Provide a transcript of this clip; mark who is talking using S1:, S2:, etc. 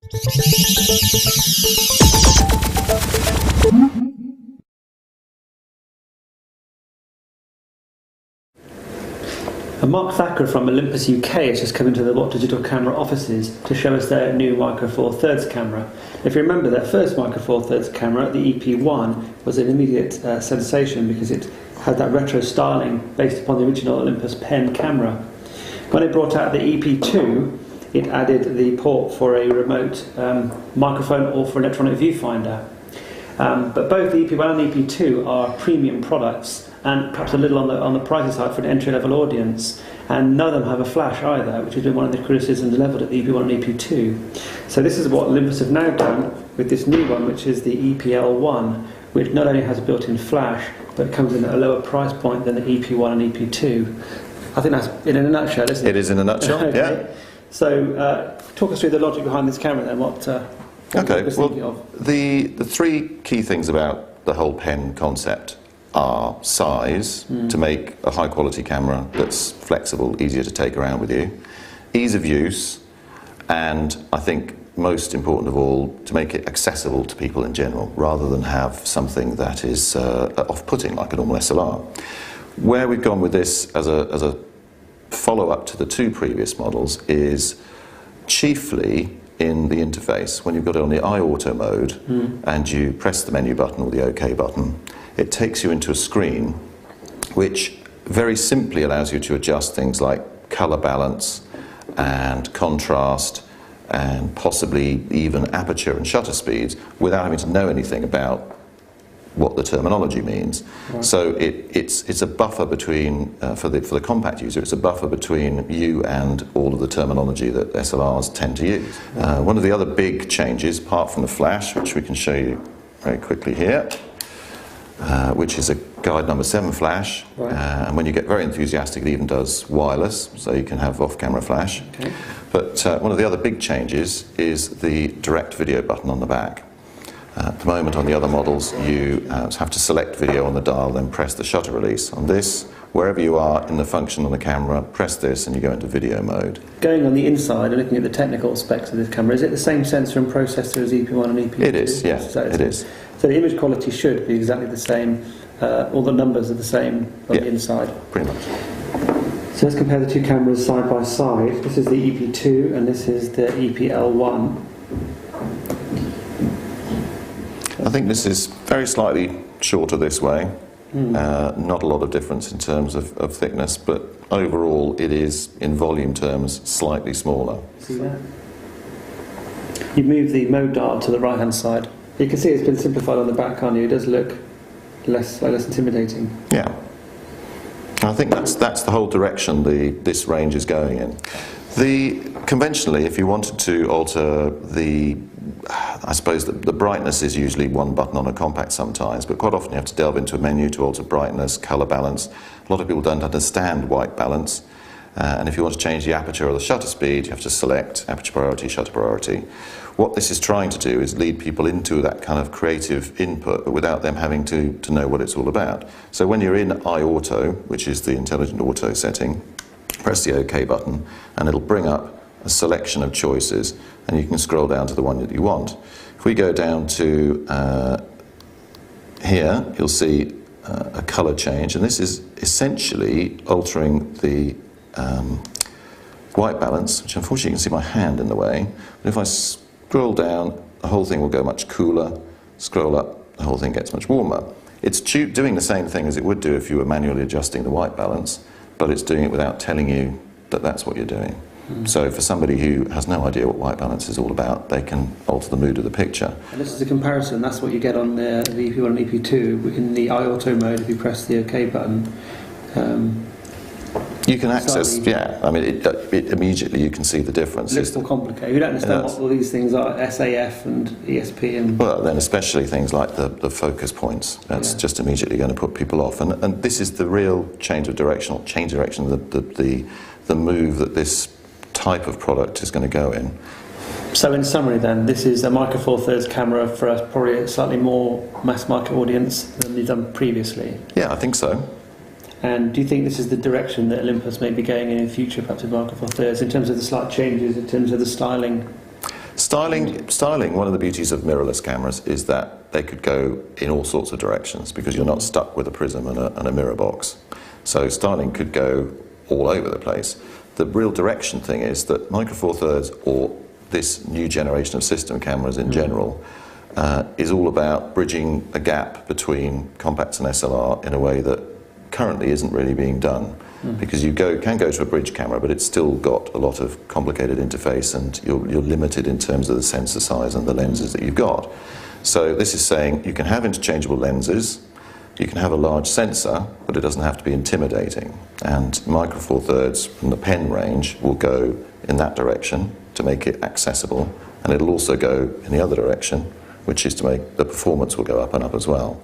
S1: Mark Thacker from Olympus UK has just come into the What Digital Camera offices to show us their new Micro Four Thirds camera. If you remember, their first Micro Four Thirds camera, the EP1, was an immediate sensation because it had that retro styling based upon the original Olympus Pen camera. When they brought out the EP2, it added the port for a remote microphone or for an electronic viewfinder. But both the EP1 and the EP2 are premium products, and perhaps a little on the pricey side for an entry-level audience, and none of them have a flash either, which has been one of the criticisms levelled at the EP1 and EP2. So this is what Olympus have now done with this new one, which is the EPL1, which not only has a built-in flash, but comes in at a lower price point than the EP1 and EP2. I think that's in a nutshell, isn't it?
S2: It is in a nutshell,
S1: okay.
S2: Yeah.
S1: So talk us through the logic behind this camera then, what
S2: okay,
S1: was thinking of.
S2: The three key things about the whole pen concept are size, to make a high quality camera that's flexible, easier to take around with you, ease of use, and I think most important of all, to make it accessible to people in general, rather than have something that is off-putting like a normal SLR. Where we've gone with this as a follow-up to the two previous models is chiefly in the interface. When you've got it on the iAuto mode and you press the menu button or the OK button, it takes you into a screen which very simply allows you to adjust things like color balance and contrast and possibly even aperture and shutter speeds without having to know anything about what the terminology means. Right. So it's a buffer between, for the compact user, it's a buffer between you and all of the terminology that SLRs tend to use. Right. One of the other big changes, apart from the flash, which we can show you very quickly here, which is a guide number 7 flash, right. And when you get very enthusiastic it even does wireless, so you can have off-camera flash. Okay. But one of the other big changes is the direct video button on the back. At the moment on the other models you have to select video on the dial, then press the shutter release. On this, wherever you are in the function on the camera, press this and you go into video mode.
S1: Going on the inside and looking at the technical specs of this camera, is it the same sensor and processor as EP1 and EP2?
S2: It is, yeah, it is.
S1: So the image quality should be exactly the same, all the numbers are the same on the inside?
S2: Pretty much.
S1: So let's compare the two cameras side by side. This is the EP2 and this is the EPL1.
S2: I think this is very slightly shorter this way, not a lot of difference in terms of thickness, but overall it is, in volume terms, slightly smaller.
S1: See that? You move the mode dial to the right hand side. You can see it's been simplified on the back, can't you? It does look less intimidating.
S2: Yeah. I think that's the whole direction this range is going in. Conventionally, if you wanted to alter I suppose the brightness is usually one button on a compact sometimes, but quite often you have to delve into a menu to alter brightness, color balance. A lot of people don't understand white balance, and if you want to change the aperture or the shutter speed, you have to select aperture priority, shutter priority. What this is trying to do is lead people into that kind of creative input, but without them having to know what it's all about. So when you're in iAuto, which is the intelligent auto setting, press the OK button and it'll bring up a selection of choices and you can scroll down to the one that you want. If we go down to here, you'll see a color change, and this is essentially altering the white balance, which unfortunately you can see my hand in the way. But if I scroll down, the whole thing will go much cooler. Scroll up, the whole thing gets much warmer. It's doing the same thing as it would do if you were manually adjusting the white balance, but it's doing it without telling you that that's what you're doing. So for somebody who has no idea what white balance is all about, they can alter the mood of the picture. And
S1: this is a comparison, that's what you get on the EP1 and EP2. In the iAuto mode, if you press the OK button,
S2: you can access, yeah, I mean, it immediately you can see the difference.
S1: It looks more complicated. You don't understand what all these things are, SAF and ESP and...
S2: Well, then especially things like the focus points. That's just immediately going to put people off. And this is the real change of direction, the move that this type of product is going to go in.
S1: So in summary then, this is a Micro Four Thirds camera for probably a slightly more mass market audience than you've done previously.
S2: Yeah, I think so.
S1: And do you think this is the direction that Olympus may be going in future, perhaps with Micro Four Thirds, in terms of the slight changes, in terms of the styling?
S2: Styling, one of the beauties of mirrorless cameras is that they could go in all sorts of directions because you're not stuck with a prism and a mirror box. So styling could go all over the place. The real direction thing is that Micro Four Thirds, or this new generation of system cameras in general, is all about bridging a gap between compacts and SLR in a way that currently isn't really being done. Because you can go to a bridge camera, but it's still got a lot of complicated interface, and you're limited in terms of the sensor size and the lenses that you've got. So this is saying you can have interchangeable lenses, you can have a large sensor, but it doesn't have to be intimidating. And Micro Four Thirds from the pen range will go in that direction to make it accessible, and it'll also go in the other direction, which is to make the performance will go up and up as well.